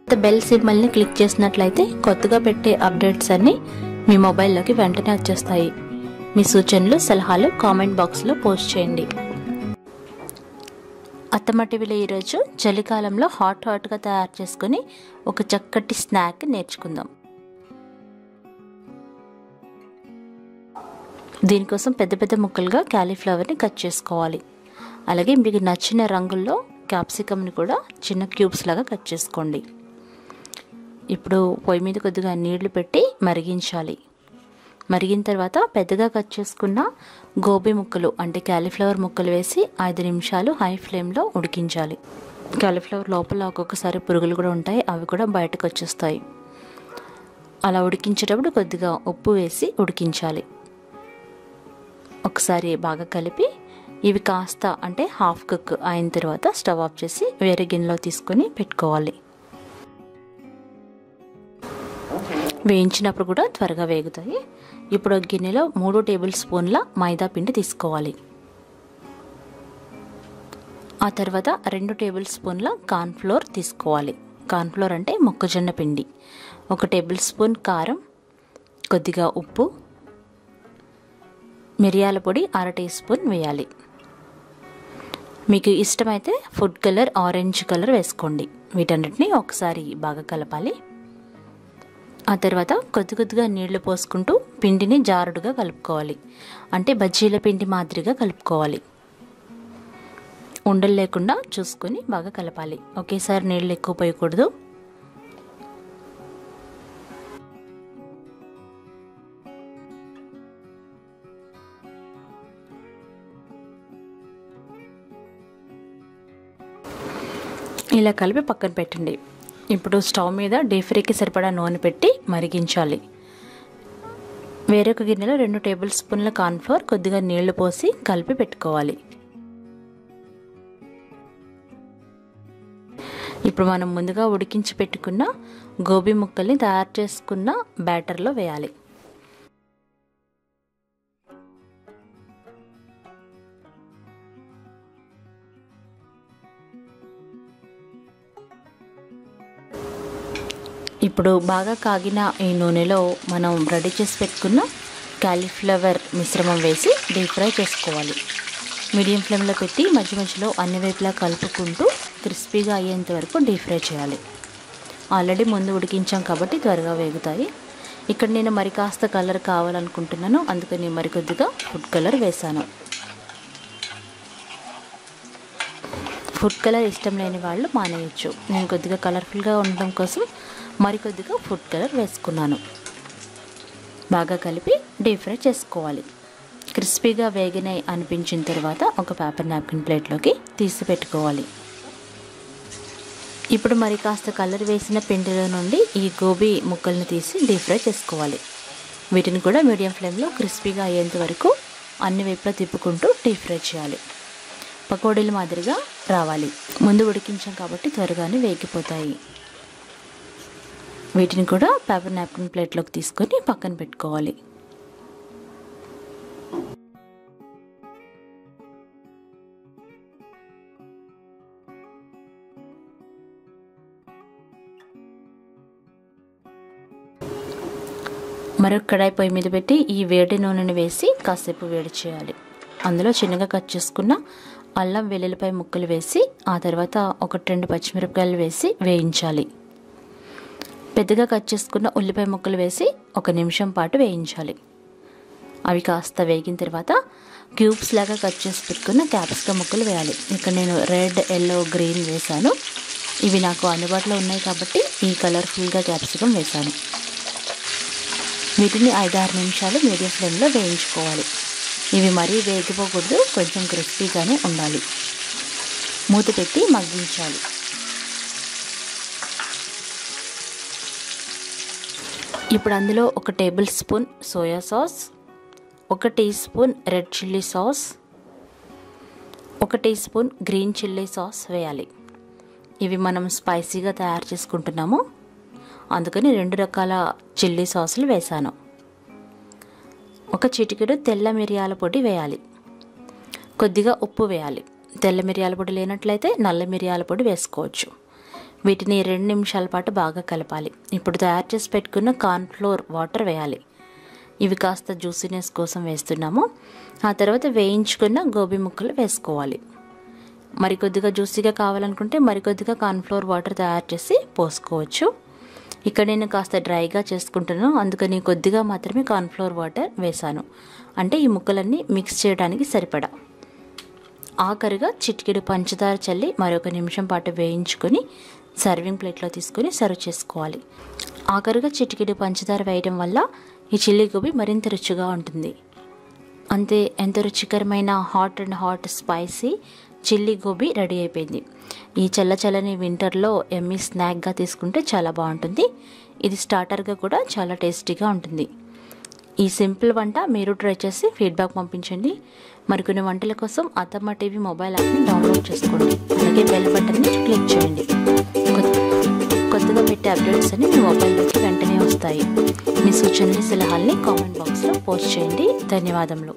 Bell సింబల్ని click చేసినట్లయితే కొత్తగా పెట్టే అప్డేట్స్ అన్నీ మీ మొబైల్లోకి వెంటనే వచ్చేస్తాయి. మీ సూచనలు సలహాలు కామెంట్ బాక్స్లో పోస్ట్ చేయండి. అత్తమ్మ టీవీలో ఈరోజు చలికాలంలో హాట్గా తయారు చేసుకుని ఒక చక్కటి స్నాక్ నేర్చుకుందాం. దీనికోసం పెద్ద పెద్ద ముక్కలుగా క్యాలీఫ్లవర్ని కట్ చేసుకోవాలి. అలాగే మీకు నచ్చిన రంగుల్లో క్యాప్సికమ్ని కూడా చిన్న క్యూబ్స్ లాగా కట్ చేసుకోండి. ఇప్పుడు పొయ్యి మీద కొద్దిగా నీళ్లు పెట్టి మరిగించాలి. మరిగిన తర్వాత పెద్దగా కట్ చేసుకున్న గోబీ ముక్కలు అంటే క్యాలీఫ్లవర్ ముక్కలు వేసి 5 నిమిషాలు హై ఫ్లేమ్లో ఉడికించాలి. క్యాలీఫ్లవర్ లోపల ఒక్కొక్కసారి పురుగులు కూడా ఉంటాయి, అవి కూడా బయటకు వచ్చేస్తాయి. అలా ఉడికించేటప్పుడు కొద్దిగా ఉప్పు వేసి ఉడికించాలి. ఒకసారి బాగా కలిపి ఇవి కాస్త అంటే హాఫ్ కుక్ అయిన తర్వాత స్టవ్ ఆఫ్ చేసి వేరే గిన్నెలో తీసుకొని పెట్టుకోవాలి. వేయించినప్పుడు కూడా త్వరగా వేగుతాయి. ఇప్పుడు ఒక గిన్నెలో 3 టేబుల్ స్పూన్ల మైదా పిండి తీసుకోవాలి. ఆ తర్వాత 2 టేబుల్ స్పూన్ల కార్న్ఫ్లోర్ తీసుకోవాలి. కార్న్ఫ్లోర్ అంటే మొక్కజొన్న పిండి. 1 టేబుల్ స్పూన్ కారం, కొద్దిగా ఉప్పు, మిరియాల పొడి 1/2 టీ స్పూన్ వేయాలి. మీకు ఇష్టమైతే ఫుడ్ కలర్ ఆరెంజ్ కలర్ వేసుకోండి. వీటన్నిటిని ఒకసారి బాగా కలపాలి. ఆ తర్వాత కొద్దిగా నీళ్లు పోసుకుంటూ పిండిని జారుడుగా కలుపుకోవాలి. అంటే బజ్జీల పిండి మాదిరిగా కలుపుకోవాలి. ఉండలు లేకుండా చూసుకొని బాగా కలపాలి. ఒకేసారి నీళ్ళు ఎక్కువ పోయకూడదు. ఇలా కలిపి పక్కన పెట్టండి. ఇప్పుడు స్టవ్ మీద డీప్ ఫ్రైకి సరిపడా నూనె పెట్టి మరిగించాలి. వేరొక గిన్నెలో 2 టేబుల్ స్పూన్ల కార్న్ఫ్లోర్, కొద్దిగా నీళ్లు పోసి కలిపి పెట్టుకోవాలి. ఇప్పుడు మనం ముందుగా ఉడికించి పెట్టుకున్న గోబీ ముక్కల్ని తయారు చేసుకున్న బ్యాటర్లో వేయాలి. ఇప్పుడు బాగా కాగిన ఈ నూనెలో మనం రెడీ చేసి పెట్టుకున్న క్యాలీఫ్లవర్ మిశ్రమం వేసి డీప్ ఫ్రై చేసుకోవాలి. మీడియం ఫ్లేమ్లో పెట్టి మధ్య మధ్యలో అన్ని వైపులా కలుపుకుంటూ క్రిస్పీగా అయ్యేంత వరకు డీప్ ఫ్రై చేయాలి. ఆల్రెడీ ముందు ఉడికించాం కాబట్టి త్వరగా వేగుతాయి. ఇక్కడ నేను మరి కాస్త కలర్ కావాలనుకుంటున్నాను, అందుకని మరికొద్దిగా ఫుడ్ కలర్ వేసాను. ఫుడ్ కలర్ ఇష్టం లేని వాళ్ళు మానేయచ్చు. నేను కొద్దిగా కలర్ఫుల్గా ఉండడం కోసం మరికొద్దిగా ఫుడ్ కలర్ వేసుకున్నాను. బాగా కలిపి డీప్ ఫ్రై చేసుకోవాలి. క్రిస్పీగా వేగినాయి అనిపించిన తర్వాత ఒక పేపర్ నాప్కిన్ ప్లేట్లోకి తీసి పెట్టుకోవాలి. ఇప్పుడు మరి కాస్త కలర్ వేసిన పిండిలో నుండి ఈ గోబీ ముక్కల్ని తీసి డీప్ ఫ్రై చేసుకోవాలి. వీటిని కూడా మీడియం ఫ్లేమ్లో క్రిస్పీగా అయ్యేంత వరకు అన్ని వైపులా తిప్పుకుంటూ డీప్ ఫ్రై చేయాలి. పకోడీల మాదిరిగా రావాలి. ముందు ఉడికించాం కాబట్టి త్వరగానే వేగిపోతాయి. వీటిని కూడా పేపర్ నాప్కిన్ ప్లేట్లోకి తీసుకొని పక్కన పెట్టుకోవాలి. మరొక కడాయి పొయ్యి మీద పెట్టి ఈ వేడి నూనెని వేసి కాసేపు వేడి చేయాలి. అందులో చిన్నగా కట్ చేసుకున్న అల్లం వెల్లుల్లిపాయ ముక్కలు వేసి ఆ తర్వాత 1-2 పచ్చిమిరపకాయలు వేసి వేయించాలి. పెద్దగా కట్ చేసుకున్న ఉల్లిపాయ ముక్కలు వేసి 1 నిమిషం పాటు వేయించాలి. అవి కాస్త వేగిన తర్వాత క్యూబ్స్ లాగా కట్ చేసి పెట్టుకున్న క్యాప్సికమ్ ముక్కలు వేయాలి. ఇక్కడ నేను రెడ్, ఎల్లో, గ్రీన్ వేసాను. ఇవి నాకు అందుబాటులో ఉన్నాయి కాబట్టి ఈ కలర్ఫుల్గా క్యాప్సికమ్ వేసాను. వీటిని 5-6 నిమిషాలు మీడియం ఫ్లేమ్లో వేయించుకోవాలి. ఇవి మరీ వేగిపోకూడదు, కొంచెం క్రిస్పీగానే ఉండాలి. మూత పెట్టి మగ్గించాలి. ఇప్పుడు అందులో 1 tablespoon soya sauce, 1 teaspoon red chilli sauce, 1 teaspoon green chilli sauce వేయాలి. ఇవి మనం స్పైసీగా తయారు చేసుకుంటున్నాము, అందుకని 2 రకాల చిల్లీ సాసులు వేసాను. 1 చిటికెడు తెల్ల మిరియాల పొడి వేయాలి. కొద్దిగా ఉప్పు వేయాలి. తెల్ల మిరియాల పొడి లేనట్లయితే నల్ల మిరియాల పొడి వేసుకోవచ్చు. వీటిని 2 నిమిషాల పాటు బాగా కలపాలి. ఇప్పుడు తయారు చేసి పెట్టుకున్న కార్న్ఫ్లోర్ వాటర్ వేయాలి. ఇవి కాస్త జ్యూసీనెస్ కోసం వేస్తున్నాము. ఆ తర్వాత వేయించుకున్న గోబీ ముక్కలు వేసుకోవాలి. మరికొద్దిగా జ్యూసీగా కావాలనుకుంటే మరికొద్దిగా కార్న్ఫ్లోర్ వాటర్ తయారు చేసి పోసుకోవచ్చు. ఇక్కడ నేను కాస్త డ్రైగా చేసుకుంటున్నాను, అందుకని కొద్దిగా మాత్రమే కార్న్ఫ్లోర్ వాటర్ వేసాను. అంటే ఈ ముక్కలన్నీ మిక్స్ చేయడానికి సరిపడా. ఆఖరిగా చిటికెడు పంచదార చల్లి మరొక నిమిషం పాటు వేయించుకొని సర్వింగ్ ప్లేట్లో తీసుకొని సర్వ్ చేసుకోవాలి. ఆఖరిగా చిటికెడు పంచదార వేయడం వల్ల ఈ చిల్లీ గోబీ మరింత రుచిగా ఉంటుంది. అంతే, ఎంతో రుచికరమైన hot spicy chilli gobi ready అయిపోయింది. ఈ చల్లని వింటర్లో ఎమ్మీ స్నాక్గా తీసుకుంటే చాలా బాగుంటుంది. ఇది స్టార్టర్గా కూడా చాలా టేస్టీగా ఉంటుంది. ఈ సింపుల్ వంట మీరు ట్రై చేసి ఫీడ్బ్యాక్ పంపించండి. మరికొన్ని వంటల కోసం అత్తమ్మ టీవీ మొబైల్ యాప్ని డౌన్లోడ్ చేసుకోండి. అలాగే బెల్ బటన్ని క్లిక్ చేయండి. కొత్తగా పెట్టే అప్డేట్స్ అన్ని మీ మొబైల్లోకి వెంటనే వస్తాయి. మీ సూచనలు సలహాల్ని కామెంట్ బాక్స్లో పోస్ట్ చేయండి. ధన్యవాదములు.